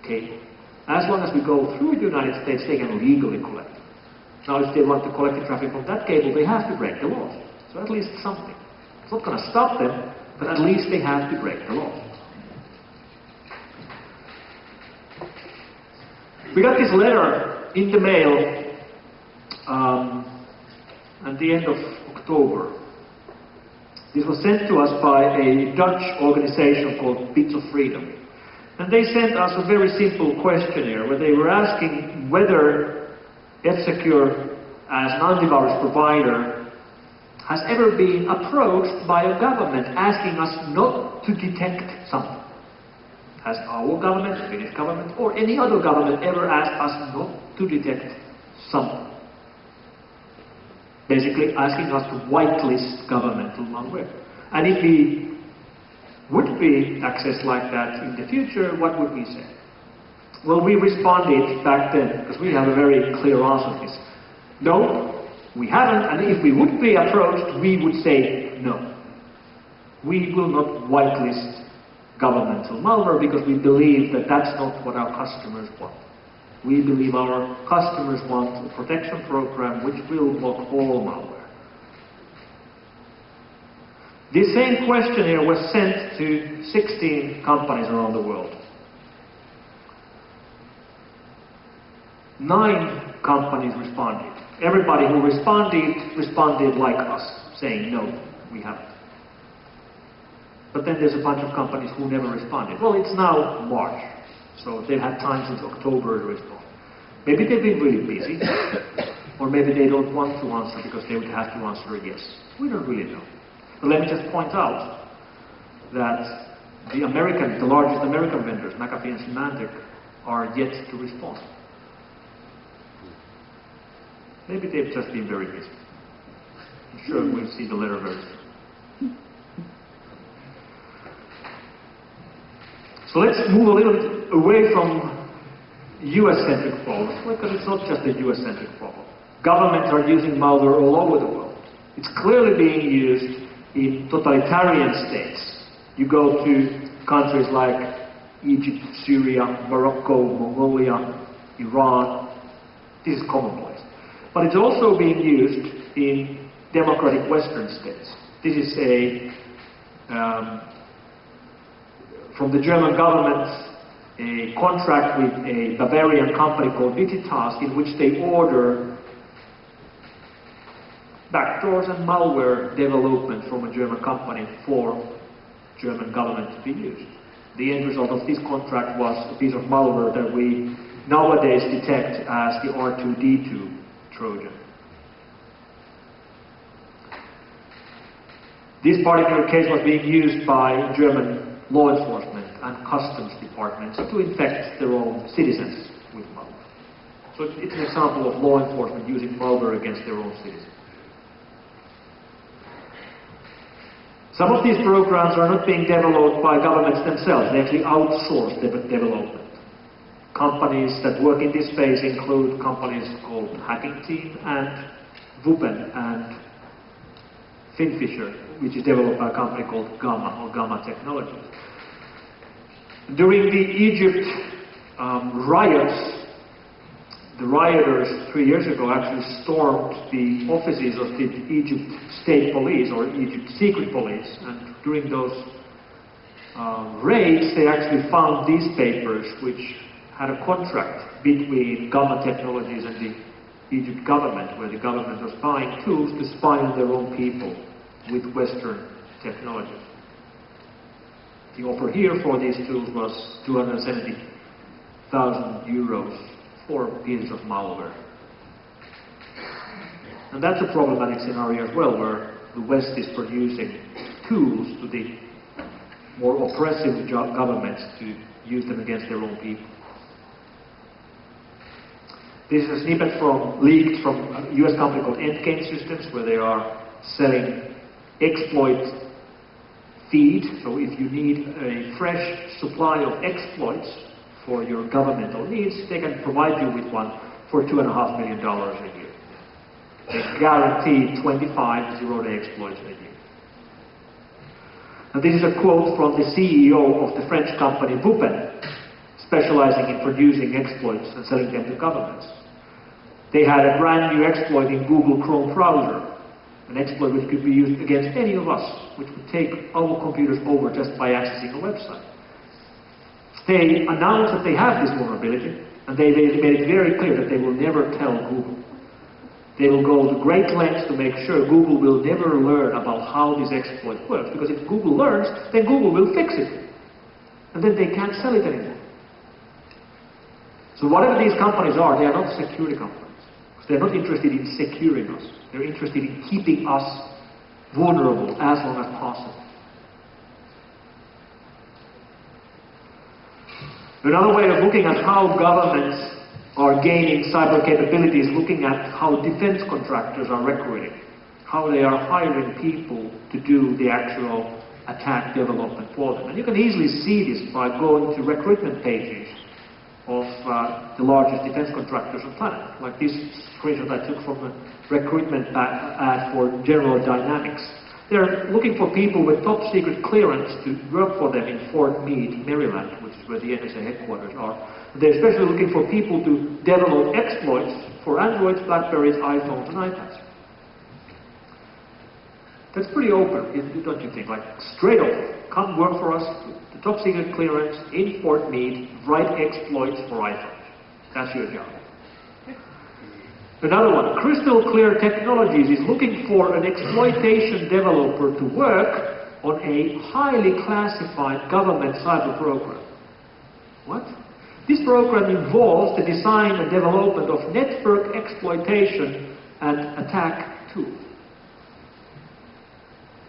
cable. As long as we go through the United States, they can legally collect. Now, if they want to collect the traffic from that cable, they have to break the laws. So at least something. It's not going to stop them, but at least they have to break the laws. We got this letter in the mail at the end of October. This was sent to us by a Dutch organization called Bits of Freedom. And they sent us a very simple questionnaire where they were asking whether F-Secure, as an antivirus provider, has ever been approached by a government asking us not to detect something. Has our government, the Finnish government, or any other government ever asked us not to detect something? Basically asking us to whitelist governmental malware. And if we would be accessed like that in the future, what would we say? Well, we responded back then, because we have a very clear answer to this. No, we haven't, and if we would be approached, we would say no. We will not whitelist governmental malware because we believe that that's not what our customers want. We believe our customers want a protection program which will block all malware. This same questionnaire was sent to 16 companies around the world. 9 companies responded. Everybody who responded like us, saying no, we haven't. But then there's a bunch of companies who never responded. Well, it's now March, so they've had time since October to respond. Maybe they've been really busy, or maybe they don't want to answer because they would have to answer a yes. We don't really know. But let me just point out that the largest American vendors, McAfee and Symantec, are yet to respond. Maybe they've just been very busy. I'm sure we'll see the letter very soon. So let's move a little bit away from US-centric problems, because it's not just a US-centric problem. Governments are using malware all over the world. It's clearly being used in totalitarian states. You go to countries like Egypt, Syria, Morocco, Mongolia, Iran. This is commonplace. But it's also being used in democratic Western states. This is from the German government, a contract with a Bavarian company called Digitask, in which they order backdoors and malware development from a German company for German government to be used. The end result of this contract was a piece of malware that we nowadays detect as the R2D2 Trojan. This particular case was being used by German law enforcement and customs departments to infect their own citizens with malware. So it's an example of law enforcement using malware against their own citizens. Some of these programs are not being developed by governments themselves. They actually outsource development. Companies that work in this space include companies called Hacking Team and Wupen and Finfisher, which is developed by a company called Gamma or Gamma Technologies. During the Egypt riots, the rioters 3 years ago actually stormed the offices of the Egypt State Police or Egypt Secret Police, and during those raids they actually found these papers which had a contract between Gamma Technologies and the Egypt government, where the government was buying tools to spy on their own people with Western technology. The offer here for these tools was 270,000 euros for pieces of malware. And that's a problematic scenario as well, where the West is producing tools to the more oppressive governments to use them against their own people. This is a snippet leaked from a US company called Endgame Systems, where they are selling exploit feed. So if you need a fresh supply of exploits for your governmental needs, they can provide you with one for $2.5 million a year. They guarantee 25 zero-day exploits a year. And this is a quote from the CEO of the French company Wupen, specializing in producing exploits and selling them to governments. They had a brand new exploit in Google Chrome browser, an exploit which could be used against any of us, which would take our computers over just by accessing a website. They announced that they have this vulnerability, and they made it very clear that they will never tell Google. They will go to great lengths to make sure Google will never learn about how this exploit works, because if Google learns, then Google will fix it. And then they can't sell it anymore. So whatever these companies are, they are not security companies. They're not interested in securing us. They're interested in keeping us vulnerable as long as possible. Another way of looking at how governments are gaining cyber capabilities, looking at how defense contractors are recruiting, how they are hiring people to do the actual attack development for them. And you can easily see this by going to recruitment pages of the largest defense contractors on the planet. Like this screenshot I took from a recruitment ad for General Dynamics. They're looking for people with top secret clearance to work for them in Fort Meade, Maryland, which is where the NSA headquarters are. They're especially looking for people to develop exploits for Androids, Blackberries, iPhones, and iPads. That's pretty open, don't you think? Like, straight off, come work for us, the top secret clearance in Fort Meade, write exploits for iPhones. That's your job. Another one, Crystal Clear Technologies is looking for an exploitation developer to work on a highly classified government cyber program. What? This program involves the design and development of network exploitation and attack tools.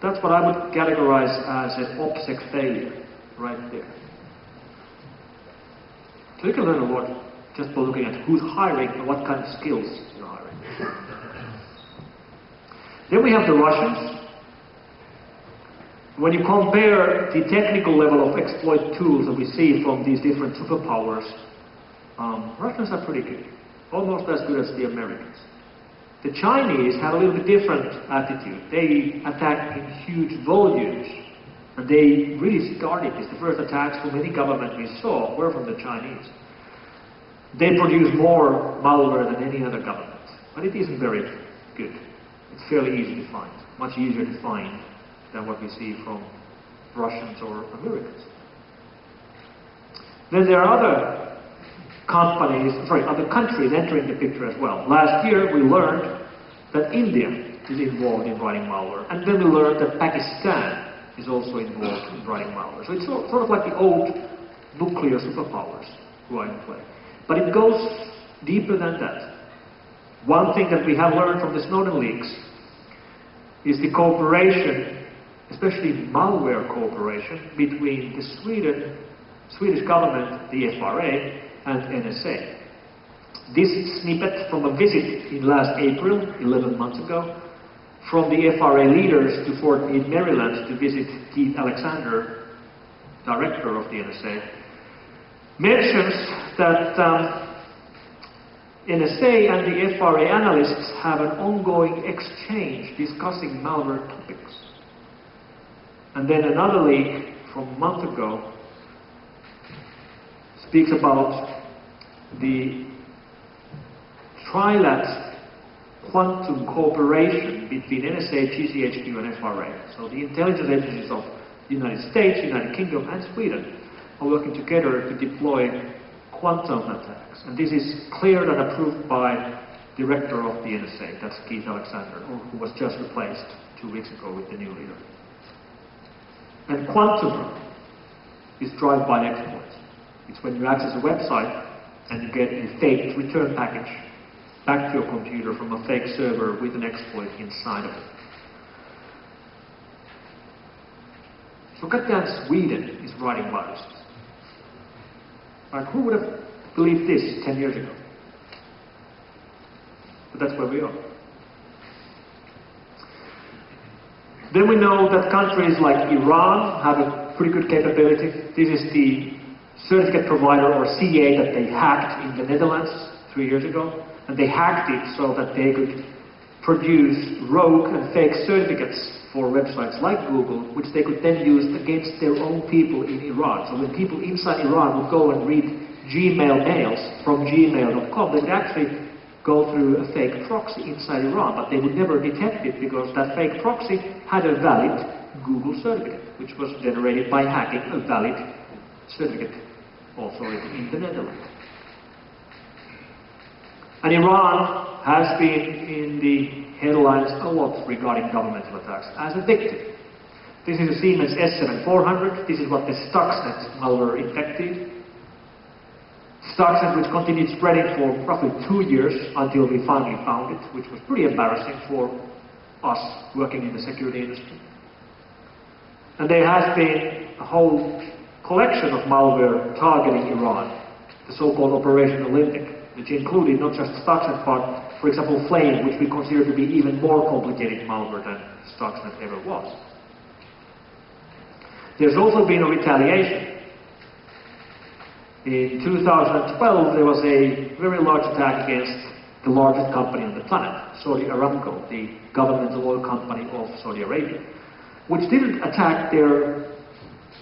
That's what I would categorize as an OPSEC failure, right there. So you can learn a lot just by looking at who's hiring and what kind of skills you're hiring. Then we have the Russians. When you compare the technical level of exploit tools that we see from these different superpowers, Russians are pretty good, almost as good as the Americans. The Chinese have a little bit different attitude. They attack in huge volumes, and they really started this. The first attacks from any government we saw were from the Chinese. They produce more malware than any other government, but it isn't very good. It's fairly easy to find, much easier to find than what we see from Russians or Americans. Then there are other other countries entering the picture as well. Last year we learned that India is involved in writing malware, and then we learned that Pakistan is also involved in writing malware. So it's sort of like the old nuclear superpowers who are in play. But it goes deeper than that. One thing that we have learned from the Snowden leaks is the cooperation, especially malware cooperation, between the Swedish government, the FRA, and NSA. This snippet from a visit in last April, 11 months ago, from the FRA leaders to Fort Meade, Maryland to visit Keith Alexander, director of the NSA, mentions that NSA and the FRA analysts have an ongoing exchange discussing malware topics. And then another leak from a month ago speaks about the trilat quantum cooperation between NSA, GCHQ, and FRA. So the intelligence agencies of the United States, United Kingdom, and Sweden are working together to deploy quantum attacks. And this is cleared and approved by the director of the NSA, that's Keith Alexander, who was just replaced 2 weeks ago with the new leader. And quantum is drive-by exploits. It's when you access a website and you get a fake return package back to your computer from a fake server with an exploit inside of it. So goddamn Sweden is writing viruses. Like, who would have believed this 10 years ago? But that's where we are. Then we know that countries like Iran have a pretty good capability. This is the certificate provider, or CA, that they hacked in the Netherlands 3 years ago. And they hacked it so that they could produce rogue and fake certificates for websites like Google, which they could then use against their own people in Iran. So when people inside Iran would go and read Gmail mails from gmail.com, they could actually go through a fake proxy inside Iran, but they would never detect it because that fake proxy had a valid Google certificate, which was generated by hacking a valid certificate also in the Netherlands. And Iran has been in the headlines a lot regarding governmental attacks as a victim. This is a Siemens S7400. This is what the Stuxnet malware infected. Stuxnet, which continued spreading for roughly 2 years until we finally found it, which was pretty embarrassing for us working in the security industry. And there has been a whole collection of malware targeting Iran, the so-called Operation Olympic, which included not just Stuxnet, but, for example, Flame, which we consider to be even more complicated malware than Stuxnet ever was. There's also been a retaliation. In 2012, there was a very large attack against the largest company on the planet, Saudi Aramco, the governmental oil company of Saudi Arabia, which didn't attack their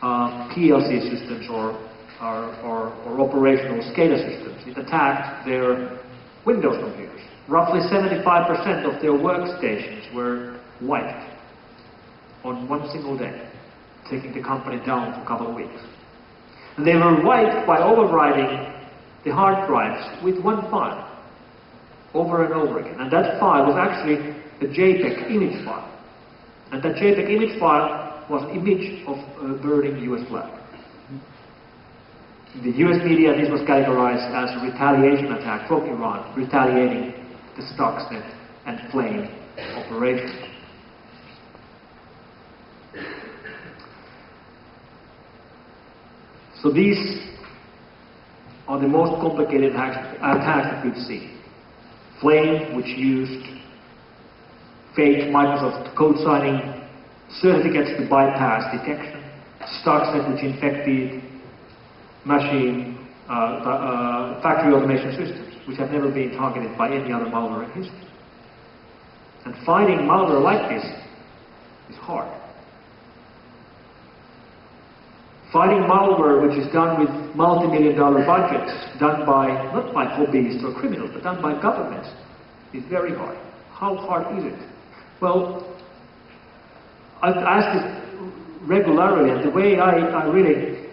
PLC systems or operational SCADA systems. It attacked their Windows computers. Roughly 75% of their workstations were wiped on one single day, taking the company down for a couple of weeks. And they were wiped by overriding the hard drives with one file, over and over again. And that file was actually a JPEG image file. And that JPEG image file was an image of a burning US flag. In the US media, this was categorized as a retaliation attack from Iran, retaliating the Stuxnet and Flame operation. So these are the most complicated attacks that we've seen. Flame, which used fake Microsoft code signing certificates to bypass detection. Stuxnet, which infected factory automation systems, which have never been targeted by any other malware in history. And fighting malware like this is hard. Fighting malware which is done with multi-million-dollar budgets, done by, not by hobbyists or criminals, but done by governments, is very hard. How hard is it? Well, I've asked this regularly, and the way I really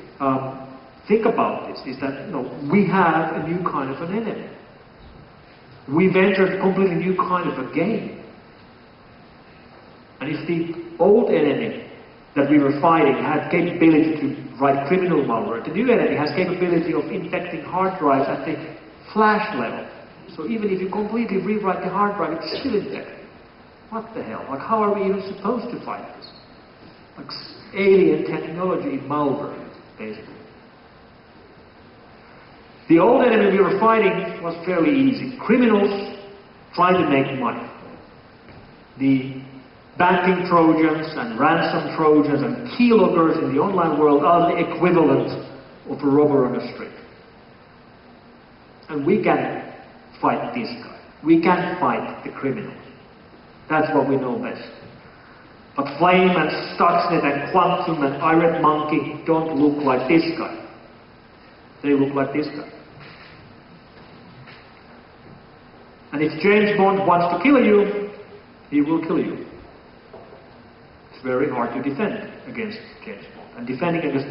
think about this is that, we have a new kind of an enemy. We've entered a completely new kind of a game. And if the old enemy that we were fighting had capability to write criminal malware, the new enemy has capability of infecting hard drives at the flash level. So even if you completely rewrite the hard drive, it's still infected. What the hell? Like, how are we even supposed to fight this? Like alien technology malware, basically. The old enemy we were fighting was fairly easy. Criminals trying to make money. The banking Trojans and ransom Trojans and keyloggers in the online world are the equivalent of a robber on the street. And we can fight this guy. We can fight the criminals. That's what we know best. But Flame and Stuxnet and Quantum and Ired Monkey don't look like this guy. They look like this guy. And if James Bond wants to kill you, he will kill you. It's very hard to defend against James Bond. And defending against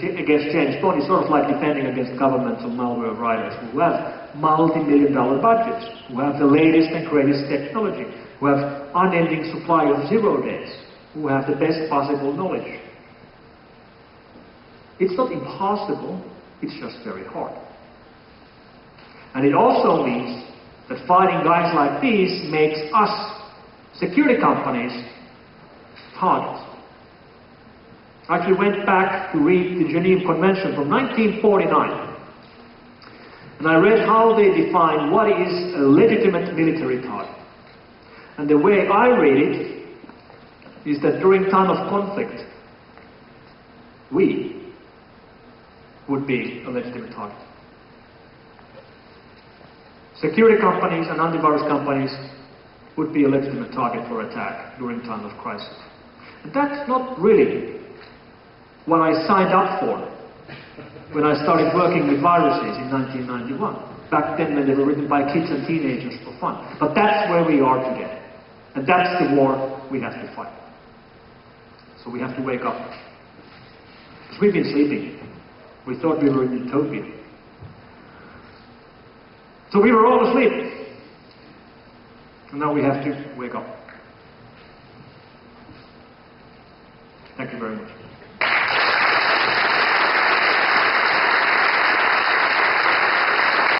James Bond is sort of like defending against governmental malware writers who have multi-million-dollar budgets, who have the latest and greatest technology, who have unending supply of 0 days, who have the best possible knowledge. It's not impossible, it's just very hard. And it also means that fighting guys like these makes us, security companies, targets. I actually went back to read the Geneva Convention from 1949. And I read how they define what is a legitimate military target. And the way I read it is that during time of conflict, we would be a legitimate target. Security companies and antivirus companies would be a legitimate target for attack during time of crisis. And that's not really what I signed up for when I started working with viruses in 1991. Back then when they were written by kids and teenagers for fun. But that's where we are today. And that's the war we have to fight. So we have to wake up. Because we've been sleeping. We thought we were in utopia. So we were all asleep. And now we have to wake up. Thank you very much.